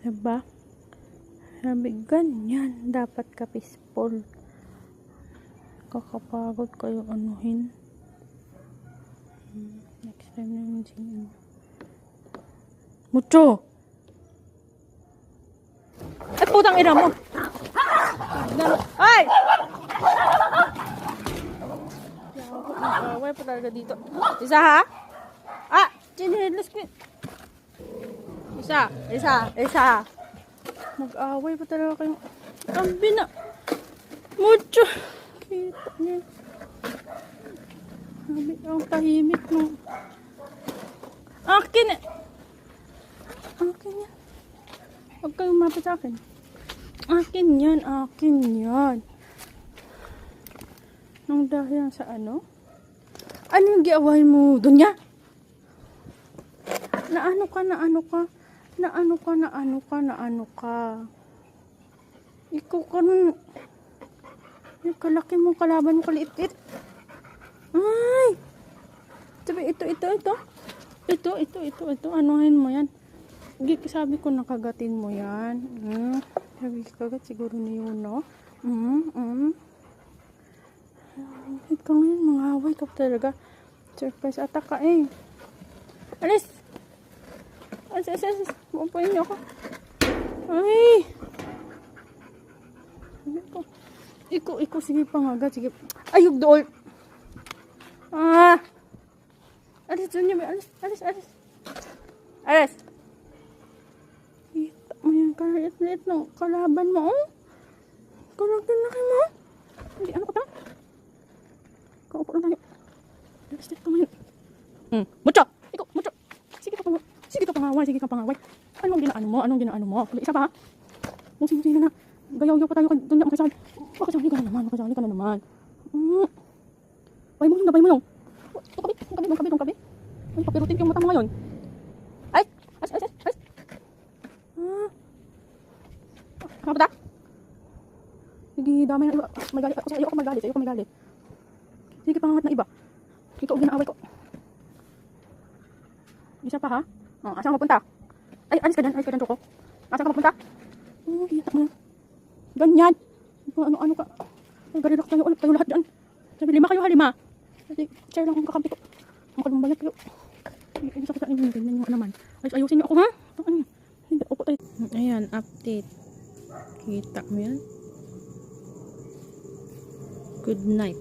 Diba? Sabi, ganyan. Dapat ka peaceful. Kakapagod kayo anuhin. Next time na yung singin. Mucho! Ay, putang ina mo! Ay! Nag-away pa talaga dito. Isa ha? Ah! Chinilis ko. Isa. Nag-away pa talaga kayong kambi na. Mucho. Kita niya. Sabi ang tahimik mo. Akin yan. Huwag kayong mapit sa akin. Akin yan. Nang dahil sa ano? Ano yung giaway mo? Dunya? Naano ka? Ikaw ka nun. Yung kalaki mong kalaban mo kaliit-it. Ay! Sabi, ito. Anuhin mo yan. Sabi ko nakagatin mo yan. Sabi ko kagat siguro ni yun, no? Ikaw ngayon, mga haway ka talaga. Surprise attack ka eh. Alis! Bumpayin niyo ako. Ay! Iko, sige pangagat, sige. Ayog dool. Alis dun niya, alis. Kita mo yan, kalit-lit ng kalaban mo, oh. Kalagdan na kayo mo. Hindi, ano ka ta? Kaupo lang tayo. Alis dito mo yun. Mucho! Mucho! Sige ka pangaway. Anong ginaano mo? Isa pa ha? Musing na. Gayaw-yaw pa tayo doon na makasali. Makasali ka na naman. Bay mo yung. Itong kabi. Ay, papirutin ko yung mata mo ngayon. Ay! Ano ba? Sige, damay na iba. Magalit ako sa'yo. Ayoko magalit. Sige, pangangat na iba. Ito ang ginaaway ko. Isa pa ha? Asan ka mapunta? Ay, alis ka dyan, Choco. Asan ka mapunta? Kita mo. Ganyan. Ano ka? Ay, garilak tayo lahat dyan. Sabi, 5 kayo ha, 5. Kasi, share lang akong kakampi ko. Makalumbay kayo. Ay, sakit sa inyo. Ganyan yung naman. Ayusin niyo ako ha? Hindi, upo tayo. Ayan, update. Kita mo yan? Good night.